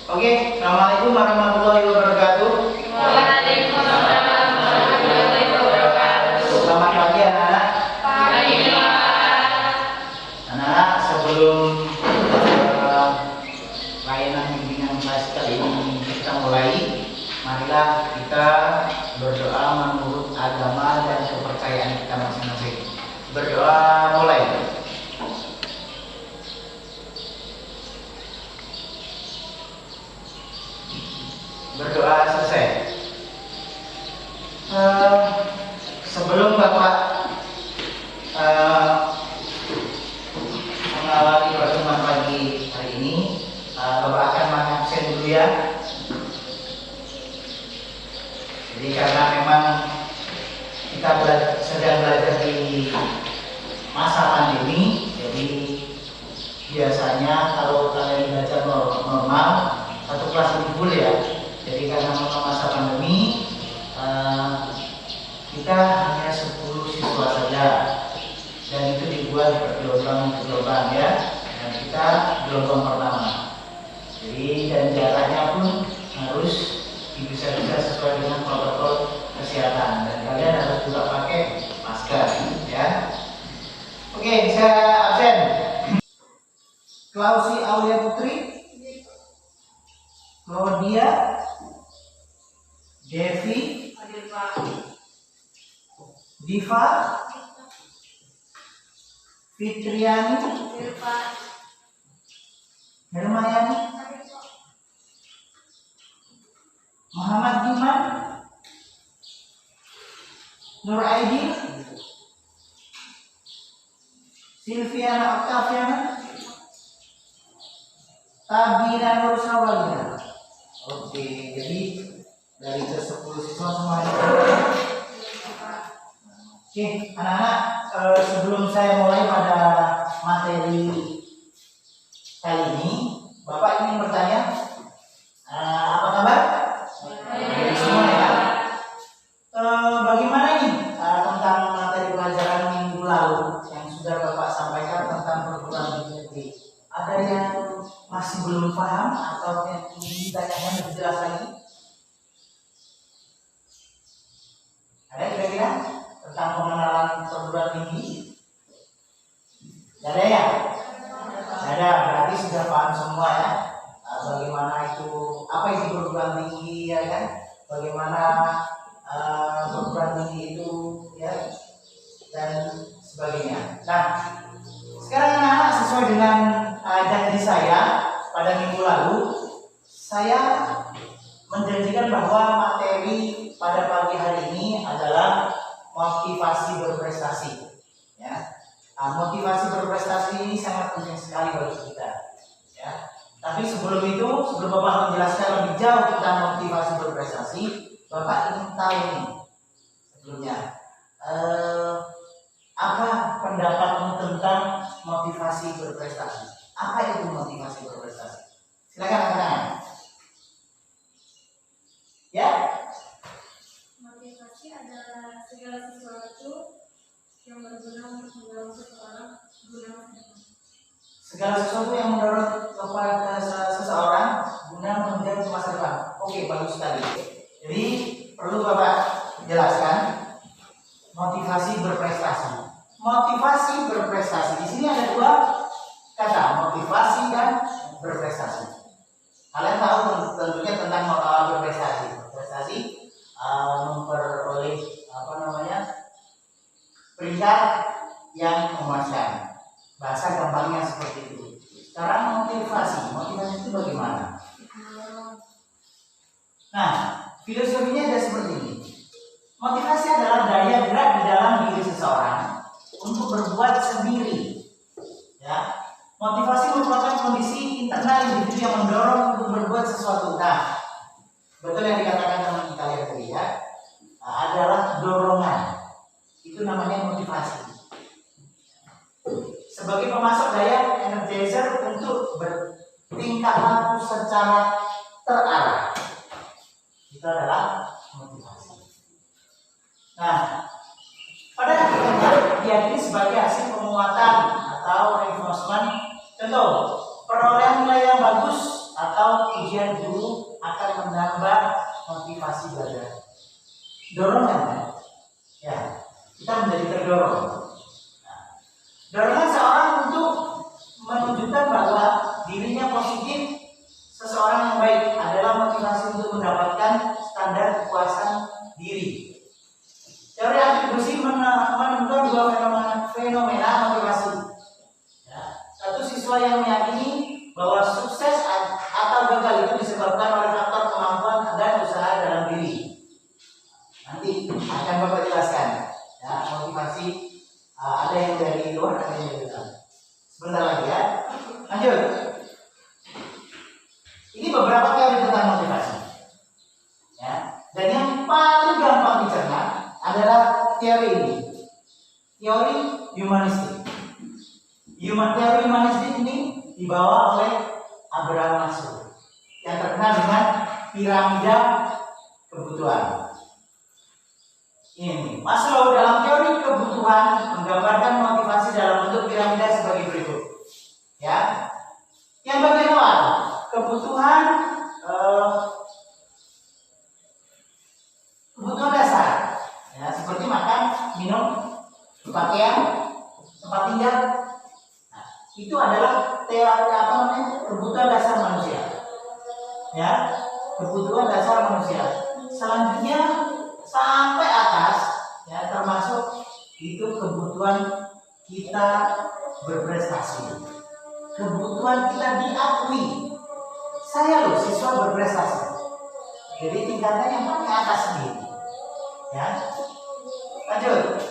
Oke, Assalamualaikum warahmatullahi wabarakatuh. Waalaikumsalam warahmatullahi wabarakatuh. Selamat pagi anak-anak. Pagi, Pak. Anak-anak, sebelum layanan bimbingan kelas kali ini kita mulai, marilah kita berdoa menurut agama dan kepercayaan kita masing-masing. Berdoa mulai. Berdoa selesai. Sebelum Bapak mengawali pertemuan pagi hari ini, Bapak akan mengabsen dulu ya. Jadi karena memang kita sedang belajar di masa pandemi, jadi biasanya kalau kalian belajar normal satu kelas itu full ya. Jadi karena masa pandemi kita hanya 10 siswa saja dan itu dibuat bergelombang ya, dan kita gelombang pertama. Jadi dan jaraknya pun harus bisa sesuai dengan protokol kesehatan dan kalian harus juga pakai masker ya. Oke, bisa absen. Klausi Aulia Putri, Claudia, Devi, Diva, Fitriani, Hermayani, Muhammad Diman, Nur Aidin, Silviana Octaviana, Tabina Nur Sawalina. Oke, jadi dari ke-10 siswa semua ini. Oke, anak-anak, sebelum saya mulai pada materi kali ini, Bapak ingin bertanya, apa kabar? Baik semua ya. Bagaimana ini tentang materi pelajaran minggu lalu yang sudah Bapak sampaikan tentang perguruan tinggi negeri? Ada yang masih belum paham atau yang ingin ditanyakan lebih jelas lagi? Ada kira-kira tentang pengenalan perguruan tinggi? Tidak ada ya? Tidak ada, berarti sudah paham semua ya. Bagaimana itu, apa itu perguruan tinggi ya kan? Bagaimana perguruan tinggi itu ya, dan sebagainya. Nah, sekarang anak-anak sesuai dengan janji saya pada minggu lalu, saya menjanjikan bahwa materi pada pagi hari ini adalah motivasi berprestasi. Ya, motivasi berprestasi ini sangat penting sekali bagi kita. Ya, tapi sebelum itu, sebelum Bapak menjelaskan lebih jauh tentang motivasi berprestasi, Bapak ingin tahu nih sebelumnya. Apa pendapatmu tentang motivasi berprestasi? Apa itu motivasi berprestasi? Silakan rekan-rekan. Ya. Motivasi adalah segala sesuatu yang berguna untuk mendorong seseorang guna masa depan. Segala sesuatu yang mendorong kepada seseorang guna mengejar masa depan. Oke, bagus sekali. Jadi perlu Bapak jelaskan motivasi berprestasi. Motivasi berprestasi. Di sini ada dua kata, motivasi dan berprestasi. Kalian tahu tentunya tentang berprestasi. Berprestasi memperoleh peringkat yang memuaskan. Bahasa gampangnya seperti itu. Sekarang motivasi itu bagaimana? Nah, filosofinya ada seperti ini. Motivasi adalah daya gerak di dalam diri seseorang untuk berbuat sendiri. Ya, motivasi merupakan kondisi internal individu yang mendorong untuk berbuat sesuatu. Nah, betul yang dikatakan teman kita lihat tadi ya, adalah dorongan. Itu namanya motivasi. Sebagai pemasok daya energizer untuk bertingkah laku secara terarah. Itu adalah motivasi. Nah, pada hakikatnya diyakini sebagai hasil penguatan atau reinforcement. Contoh, perolehan nilai yang bagus atau ujian belajar? Dorongan kan? Ya, kita menjadi terdorong. Nah, dorongan seorang untuk menunjukkan bahwa dirinya positif, seseorang yang baik adalah motivasi untuk mendapatkan standar kepuasan diri. Teori atribusi menemukan dua fenomena motivasi. Ya, satu, siswa yang meyakini bahwa sukses atau gagal itu disebabkan oleh faktor kemampuan dan usaha dalam diri. Nanti akan Bapak jelaskan. Ya, motivasi ada yang dari luar, ada yang dari dalam. Sebentar lagi ya. Lanjut. Ini beberapa teori tentang motivasi. Ya, dan yang paling gampang dicerna adalah teori ini. Teori humanistik. Teori humanistik ini dibawa oleh Abraham Maslow yang terkenal dengan piramida kebutuhan. Ini Maslow dalam teori kebutuhan menggambarkan motivasi dalam bentuk piramida sebagai berikut. Ya, yang bagian awal kebutuhan dasar, ya, seperti makan, minum, pakaian, tempat tinggal. Nah, itu adalah kebutuhan dasar manusia. Ya, kebutuhan dasar manusia. Selanjutnya sampai atas, ya, termasuk itu kebutuhan kita berprestasi, kebutuhan kita diakui. Saya loh siswa berprestasi. Jadi tingkatnya yang paling atas sendiri. Ya, lanjut.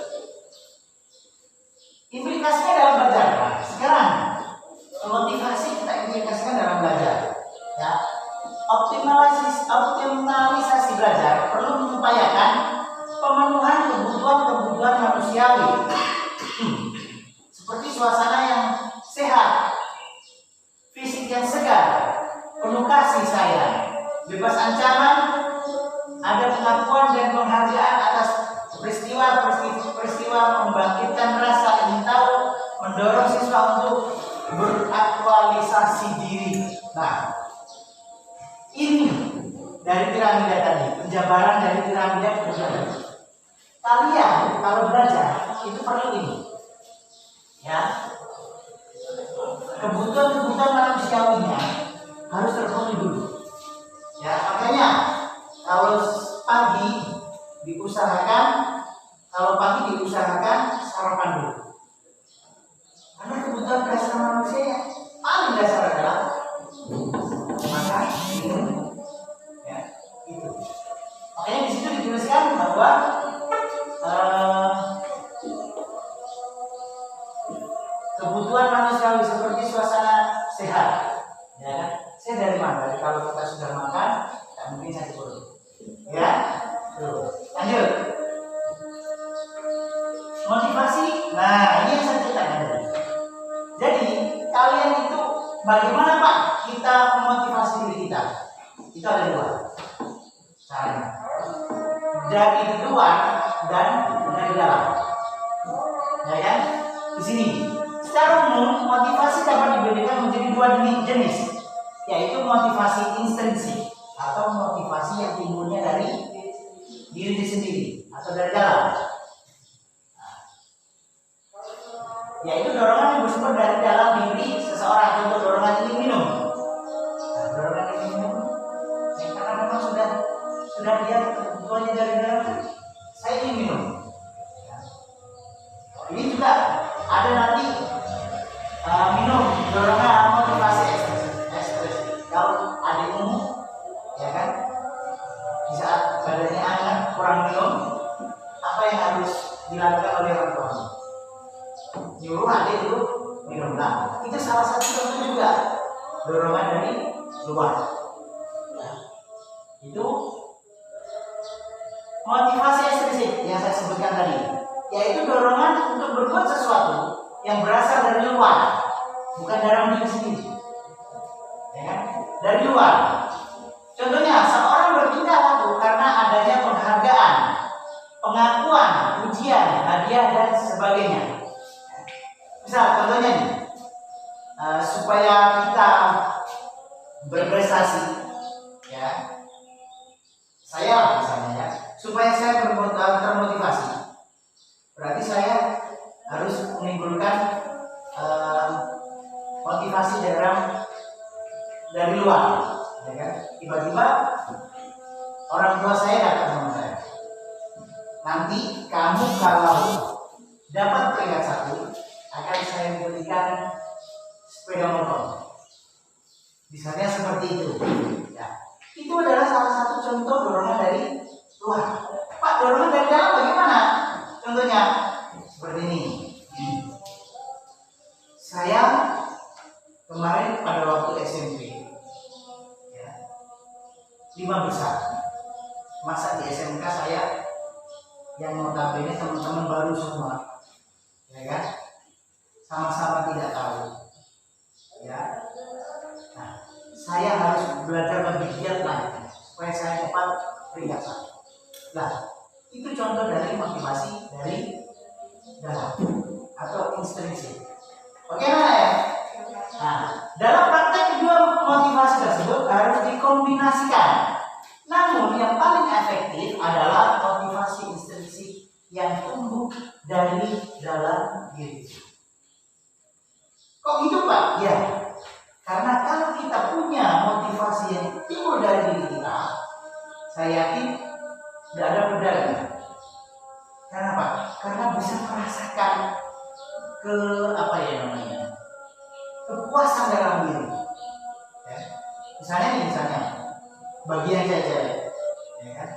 Implikasinya dalam belajar. Nah, sekarang motivasi kita implikasikan dalam belajar. Ya, optimalisasi belajar perlu mengupayakan pemenuhan kebutuhan manusiawi, seperti suasana yang sehat, fisik yang segar, penuh kasih sayang, bebas ancaman, ada pengakuan dan penghargaan atas peristiwa membangkitkan rasa ingin tahu, mendorong siswa untuk beraktualisasi diri. Nah, ini dari piramida tadi, penjabaran dari piramida kebutuhan. Kalian kalau belajar itu perlu ini, ya, kebutuhan manusiawinya harus terpenuhi dulu. Ya, makanya kalau pagi diusahakan sarapan dulu. Karena kebutuhan dasar manusia paling dasar adalah makan, minum, ya, itu. Makanya di situ dituliskan bahwa kebutuhan manusiawi seperti suasana sehat, ya kan? Saya dari mana? Dari kalau kita sudah makan, tak mungkin sakit perut. Ya, tuh. Lanjut. Motivasi. Nah, ini yang saya ceritakan tadi. Jadi kalian itu bagaimana Pak kita memotivasi diri kita? Itu ada dua caranya. Dari luar dan dari dalam. Ya kan? Di sini. Secara umum motivasi dapat dibedakan menjadi dua jenis, yaitu motivasi intrinsik atau motivasi yang timbulnya dari diri sendiri atau dari dalam. Yaitu dorongan yang bersumber dari dalam diri seseorang. Contoh dorongan ingin minum. Nah, dorongan ingin minum, ya, karena memang sudah dia kebutuhannya dari dalam. Saya ingin minum. Ini juga ada nanti minum dorongan motivasi ekspresi. Kalau adikmu, ya kan, di saat badannya hangat kurang minum, apa yang harus dilakukan oleh orang tua? Nyuruh adik itu minum. Nah, itu salah satu contoh juga dorongan dari luar. Ya. Itu motivasi ekstrisik yang saya sebutkan tadi, yaitu dorongan untuk berbuat sesuatu yang berasal dari luar, bukan dalam diri sendiri. Ya kan? Dari luar. Contohnya, seorang bertindak laku karena adanya penghargaan, pengakuan, pujian, hadiah dan sebagainya. Misal contohnya nih, supaya kita berprestasi, ya, saya misalnya ya, supaya saya termotivasi, berarti saya harus menimbulkan motivasi dari luar, ya kan? Tiba-tiba orang tua saya datang sama saya, nanti kamu kalau dapat peringkat 1 akan saya berikan sepeda motor, misalnya seperti itu. Ya, itu adalah salah satu contoh dorongan dari luar. Pak, dorongan dari dalam bagaimana? Contohnya seperti ini. Saya kemarin pada waktu SMP, ya, 5 besar. Masa di SMK saya yang notabene teman-teman baru semua, ya kan? Sama-sama tidak tahu, ya. Nah, saya harus belajar lebih giat lagi supaya saya dapat peringkat 1. Nah, itu contoh dari motivasi dari dalam atau intrinsik. Bagaimana ya? Nah, dalam praktek kedua motivasi tersebut harus dikombinasikan. Namun yang paling efektif adalah motivasi intrinsik yang tumbuh dari dalam diri. Kok gitu Pak? Ya, karena kalau kita punya motivasi yang timbul dari diri kita, saya yakin tidak ada bedanya. Karena apa? Karena bisa merasakan kepuasan dalam diri. Ya. Misalnya bagi yang cewek, ya kan?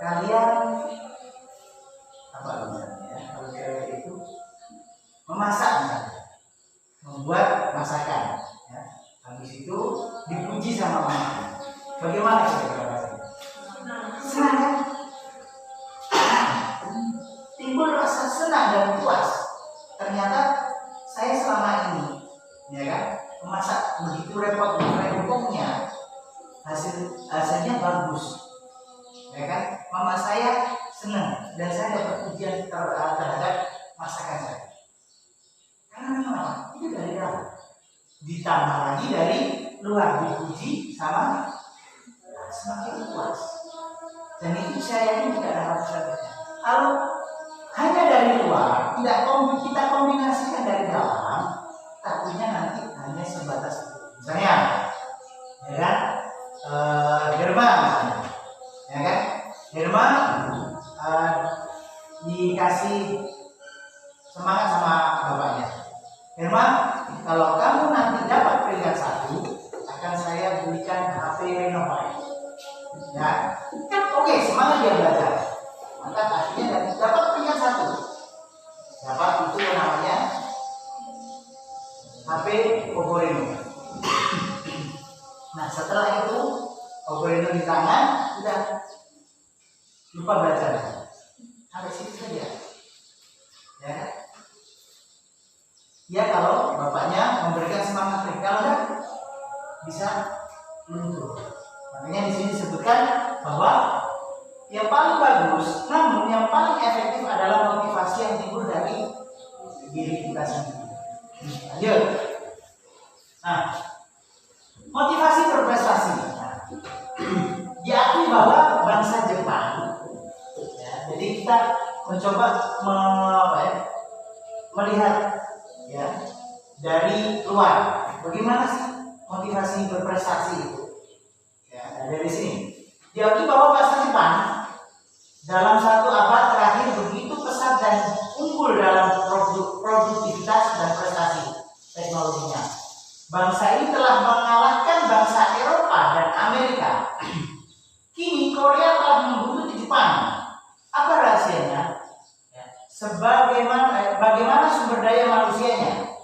Kalian apa misalnya? Ya, kalau cewek itu memasak misalnya, membuat masakan, ya. Habis itu dipuji sama mama. Bagaimana kira-kira rasanya? Senang kan? Timbul rasa senang dan puas. Ternyata saya selama ini, ya kan, memasak begitu repot rempongnya, hasilnya bagus, ya kan? Mama saya senang dan saya dapat pujian terhadap masakan saya. Karena memang itu dari dalam, ditambah lagi dari luar, dipuji sama semakin puas. Dan itu saya yakin tidak ada masalah. Kalau hanya dari luar, kita kombinasikan dari dalam, takutnya nanti hanya sebatas itu. Misalnya, ya kan, Herma misalnya, ya kan, Herma dikasih semangat sama bapaknya. Herma, kalau kamu nanti dapat peringkat 1, akan saya berikan HP Lenovo. Ya, oke, semangat dia belajar. Maka akhirnya dapat peringkat 1. Dapat itu namanya HP Oppo Reno. Nah, setelah itu Oppo Reno di tangan, sudah lupa belajar. Sampai situ saja. Ya. Ya, kalau bapaknya memberikan semangat, kalau enggak bisa luntur. Makanya di sini disebutkan bahwa yang paling bagus, namun yang paling efektif adalah motivasi yang timbul dari diri kita sendiri. Lanjut. Nah, motivasi berprestasi. Nah, diakui bahwa bangsa Jepang, ya, jadi kita mencoba melihat, ya, dari luar, bagaimana sih motivasi berprestasi itu? Ya, dari sini diakui bahwa bangsa Jepang dalam 1 abad terakhir begitu pesat dan unggul dalam produktivitas dan prestasi teknologinya. Bangsa ini telah mengalahkan bangsa Eropa dan Amerika. Kini Korea telah membuntuti Jepang. Apa rahasianya? Ya, bagaimana sumber daya manusianya?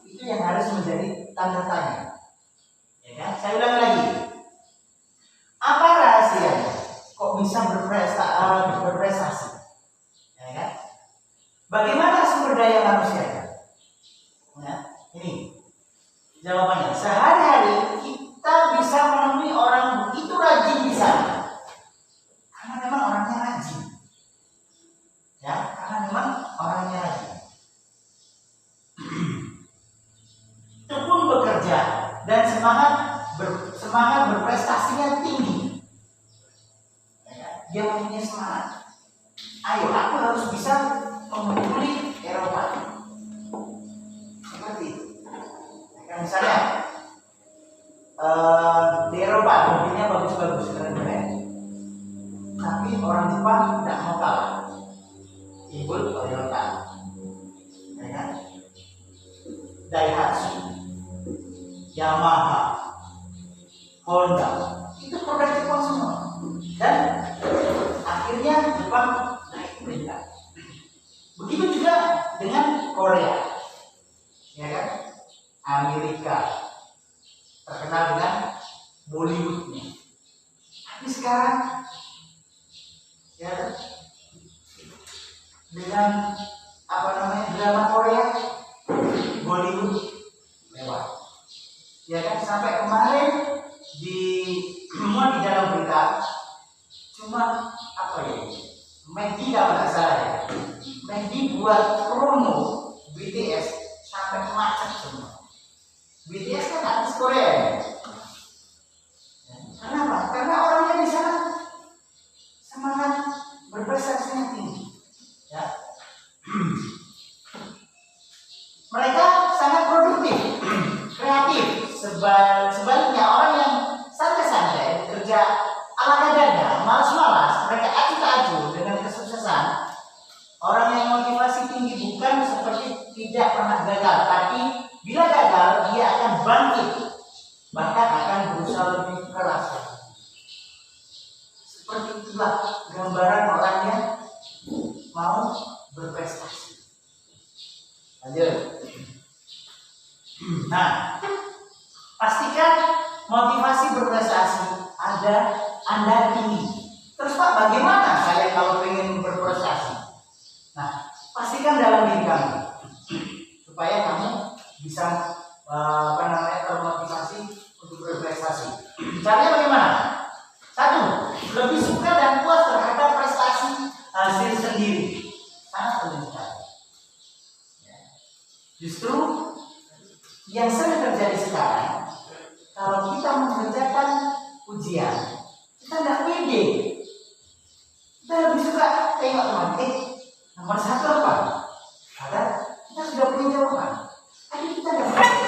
Itu yang harus menjadi tanda tanya. Ya kan? Saya ulang lagi. Apa rahasianya? Kok bisa berprestasi? Ya kan? Bagaimana sumber daya manusianya? Ya, ini jawabannya. Sehari-hari kita bisa menemui orang begitu rajin di sana, karena memang orangnya rajin. Ya, karena memang orangnya rajin. Tekun bekerja dan semangat berprestasinya tinggi. dia mempunyai semangat. Ayo, aku harus bisa mengungguli Eropa. Seperti itu. Nah, misalnya di Eropa mobilnya bagus-bagus, keren-keren. Tapi orang Jepang tidak mau kalah. Timbul Toyota, ya kan? Daihatsu, Yamaha, Honda, itu produk Jepang semua. Dan akhirnya Jepang naik peringkat. Begitu juga dengan Korea, ya kan? Amerika terkenal dengan Bollywoodnya. Tapi sekarang, ya, dengan drama Korea, Bollywood lewat. Ya kan, sampai kemarin di dalam berita cuma Maggi kalau nggak salah ya, Maggi buat promo BTS sampai macet semua. BTS kan artis Korea ya. Kenapa? Karena orangnya di sana semangat berprestasinya tinggi. Ya. Mereka sangat produktif, kreatif. Sebaliknya orang yang santai-santai, kerja ala kadarnya, malas-malas, mereka acuh-acuh dengan kesuksesan. Orang yang motivasi tinggi bukan seperti tidak pernah gagal, tapi bila gagal dia akan bangkit, bahkan akan berusaha lebih keras. Seperti itulah gambaran orang yang mau berprestasi. Lanjut. Nah, pastikan motivasi berprestasi Anda tinggi. Terus Pak, bagaimana saya kalau ingin berprestasi? Nah, pastikan dalam diri kamu supaya kamu bisa termotivasi untuk berprestasi. Caranya bagaimana? Satu, lebih suka dan puas terhadap prestasi hasil sendiri. Sangat penting sekali. Justru yang sering terjadi sekarang, kalau kita mengerjakan ujian, kita tidak pede. Kita lebih suka tengok teman, nomor satu apa? Padahal kita sudah punya jawaban. Tapi kita tidak pede.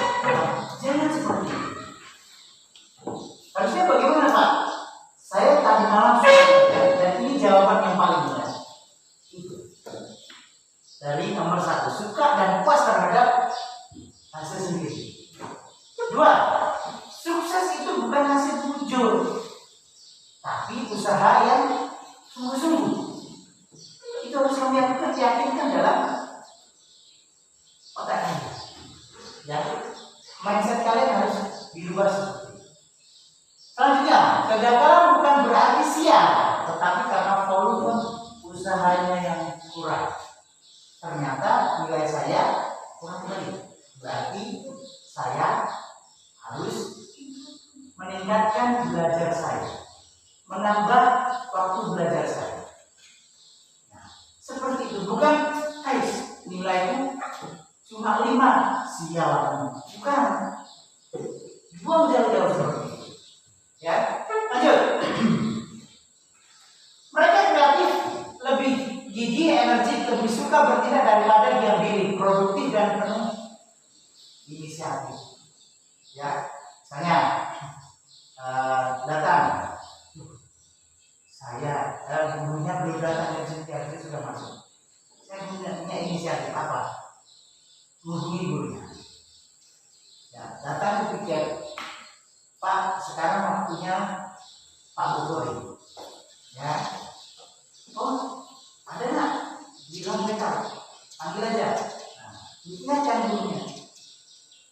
Jangan seperti itu. Harusnya bagaimana Pak? Saya tadi malam sudah dan ini jawaban yang paling benar. Itu. Dari nomor satu, suka dan puas terhadap hasil sendiri. Dua, sukses itu bukan hasil muncul, tapi usaha yang sungguh-sungguh. Itu harus kami yakinkan dalam otak Anda. Ya, mindset kalian harus dirubah seperti itu. Selanjutnya, kegagalan bukan berarti sial, tetapi karena volume usahanya yang kurang. Ternyata nilai saya kurang baik. Berarti saya harus meningkatkan belajar saya, menambah waktu belajar saya. Nah, seperti itu, bukan nilaiku cuma 5, sial. Bukan. Buang jauh-jauh seperti itu. Ya, lanjut. Mereka kreatif, lebih gigih, energik, lebih suka bertindak daripada diam diri, produktif dan penuh inisiatif. Ya, misalnya datang, saya gurunya belum datang dari sini sudah masuk. Saya punya inisiatif apa? Menghubungi gurunya. Ya, datang berpikir, Pak, sekarang waktunya Pak Bogor. Ya, oh, ada nggak? Bilang mereka, panggil aja. Nah, ingatkan gurunya.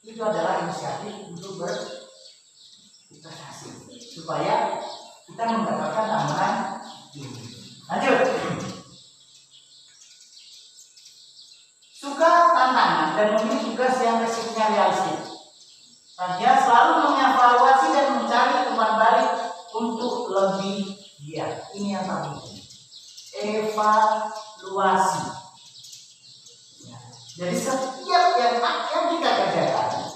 Itu adalah inisiatif untuk berinvestasi supaya kita mendapatkan tambahan ini. Lanjut. Suka tantangan dan memilih tugas yang resikonya realistis. Dia selalu mengevaluasi dan mencari umpan balik untuk lebih giat. Ini yang penting. Evaluasi. Ya. Jadi setiap yang kita kerjakan,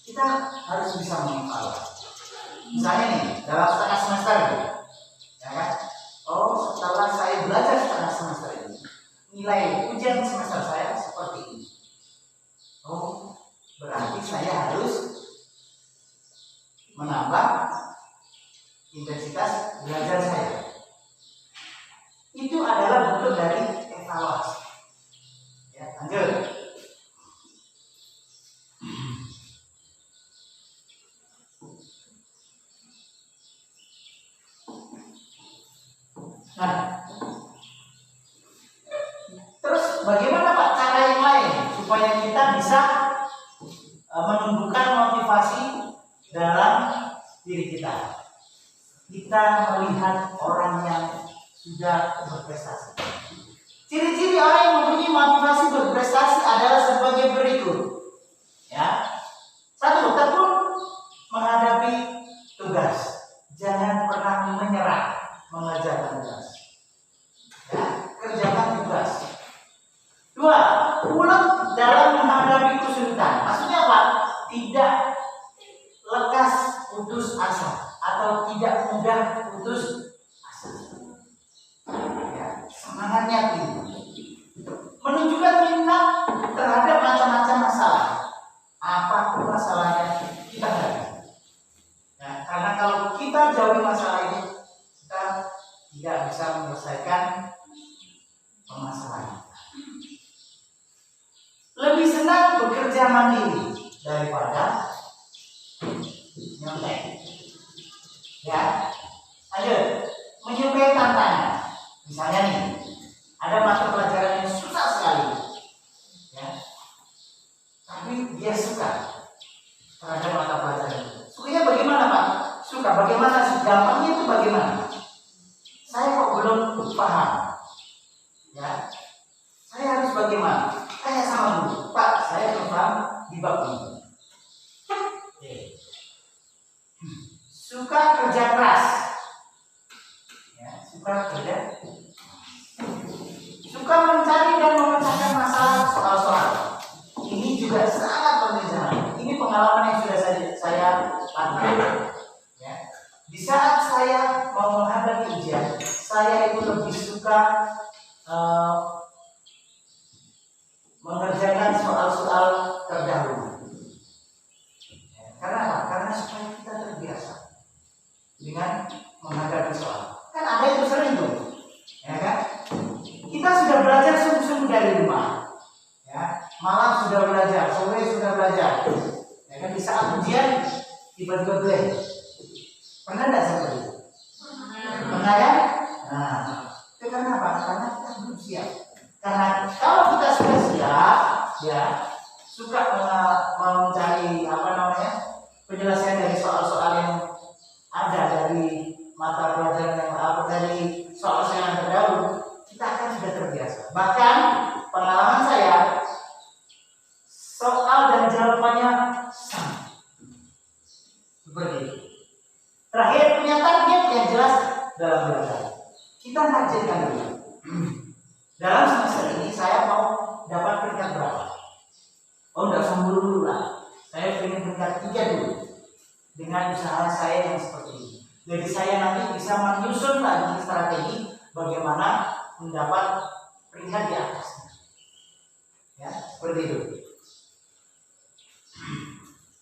kita harus bisa mengevaluasi. Misalnya nih, dalam setengah semester, ya kan? Oh, nilai ujian semester saya seperti ini. Oh, berarti saya harus menambah intensitas belajar saya. Itu adalah bentuk dari evaluasi. Ya, lanjut. Nah, terus bagaimana Pak cara yang lain supaya kita bisa menumbuhkan motivasi dalam diri kita? Kita melihat orang yang sudah berprestasi. Ciri-ciri orang yang mempunyai motivasi berprestasi adalah sebagai berikut. Ya, satu, tekun menghadapi tugas. Jangan pernah menyerah mengerjakan tugas. Ya, kerjakan tugas. Dua, ulet dalam menghadapi kesulitan. Maksudnya apa? Tidak lekas putus asa atau tidak mudah putus asa. Ya, semangatnya tinggi. Menunjukkan minat terhadap macam-macam masalah. Apapun masalahnya kita hadapi. Ya, karena kalau kita jauhi masalah ini, kita tidak bisa menyelesaikan permasalahan. Lebih senang bekerja mandiri daripada nyontek. Ya, lanjut. Menyukai tantangan. Misalnya nih, ada mata pelajaran yang susah sekali, ya, tapi dia suka terhadap mata pelajaran itu. Sukanya bagaimana Pak? Suka bagaimana sih? Gampangnya itu bagaimana? Saya kok belum paham, ya. Saya harus bagaimana? Tanya sama guru, Pak, saya belum paham di bab ini. Suka kerja keras, ya, suka kerja, suka mencari dan memecahkan masalah soal-soal. Ini juga sangat penting sekali. Ini pengalaman yang sudah saya lakukan. Ya. Di saat saya mau menghadapi ujian, saya itu lebih suka mengerjakan soal-soal terdahulu. Ya, karena apa? Karena supaya kita terbiasa dengan menghadapi soal. Kan ada itu sering tuh, ya kan? Kita sudah belajar sungguh-sungguh dari rumah, ya. Malam sudah belajar, sore sudah belajar, ya kan? Di saat ujian tiba-tiba blank. Pernah tidak seperti itu? Pernah ya? Nah, itu karena apa? Karena kita belum siap. Karena kalau kita sudah siap, ya, suka mencari penyelesaian dari soal-soal yang ada dari mata pelajaran yang dari soal-soal yang terdahulu, kita akan sudah terbiasa. Bahkan pengalaman saya, soal dan jawabannya sama. Seperti itu. Terakhir punya target yang jelas dalam belajar. Kita targetkan dulu. Dalam semester ini saya mau dapat peringkat berapa? Oh, tidak usah dulu lah. Saya ingin peringkat 3 dulu. Dengan usaha saya yang seperti ini. Jadi saya nanti bisa menyusun lagi strategi bagaimana mendapat peringkat di atasnya. Ya, seperti itu.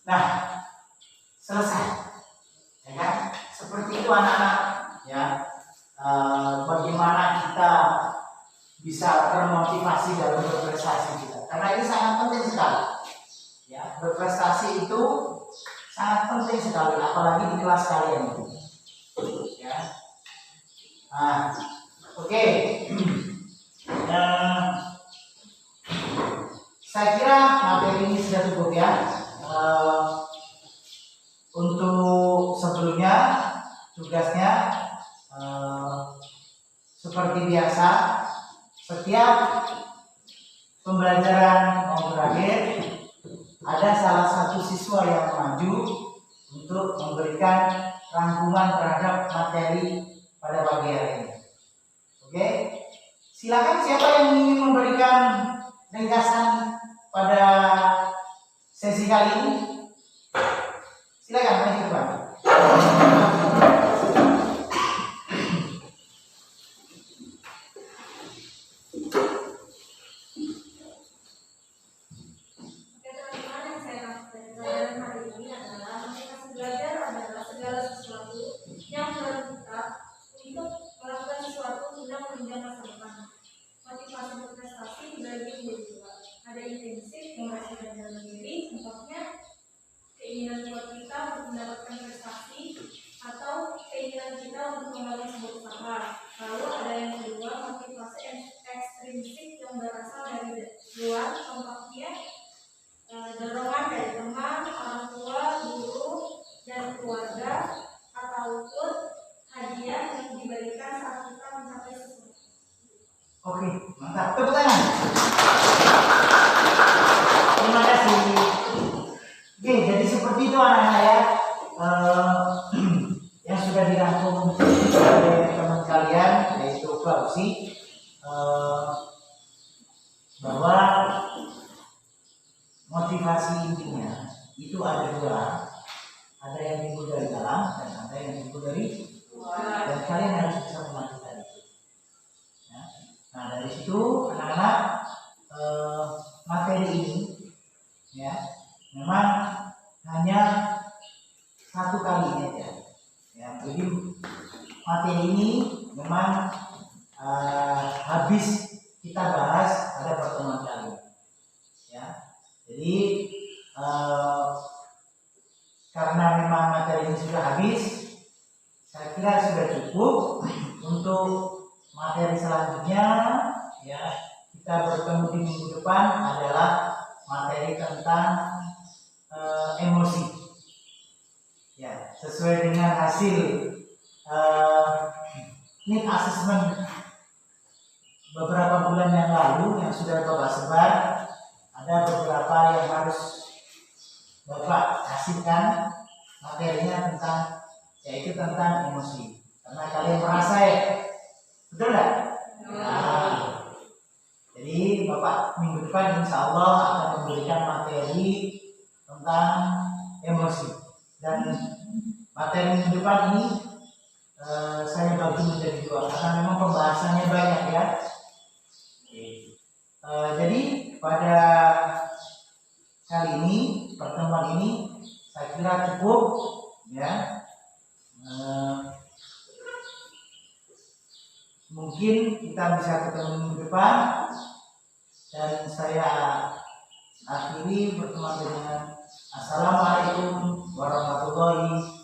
Nah, selesai. Ya kan? Seperti itu anak-anak. Ya, bagaimana kita bisa termotivasi dalam berprestasi kita. Karena ini sangat penting sekali. Ya, berprestasi itu sangat penting sekali, apalagi di kelas kalian itu. Ya. Nah, oke. Saya kira materi ini sudah cukup ya. Untuk sebelumnya tugasnya seperti biasa, setiap pembelajaran mau berakhir, ada salah satu siswa yang maju untuk memberikan rangkuman terhadap materi pada pagi hari ini. Oke, silakan siapa yang ingin memberikan ringkasan pada sesi kali ini, silakan maju ke depan. Oke, mantap. Tepuk tangan. Terima kasih. Oke, jadi seperti itu anak-anak ya. Yang sudah dirangkum oleh teman kalian yaitu Klausi, bahwa motivasi intinya itu ada dua, ada yang timbul dari dalam dan ada yang timbul dari luar, dan kalian harus bisa memastikan itu. Ya. Nah dari situ anak-anak materi ini ya memang hanya satu kali aja. Ya, jadi materi ini memang habis kita bahas pada pertemuan kali. Ya, jadi karena memang materi ini sudah habis, saya kira sudah cukup untuk materi selanjutnya. Ya, kita bertemu di minggu depan adalah materi tentang emosi. Ya, sesuai dengan hasil need assessment beberapa bulan yang lalu yang sudah Bapak sebar, ada beberapa yang harus Bapak kasihkan materinya tentang, yaitu tentang emosi. Karena kalian merasa ya, betul nggak? Nah, jadi Bapak minggu depan insya Allah akan memberikan materi tentang emosi. Dan materi minggu depan ini saya bagi menjadi dua karena memang pembahasannya banyak ya. Jadi pada kali ini, pertemuan ini saya kira cukup ya. Mungkin kita bisa ketemu minggu depan, dan saya akhiri pertemuan dengan Assalamualaikum warahmatullahi wabarakatuh.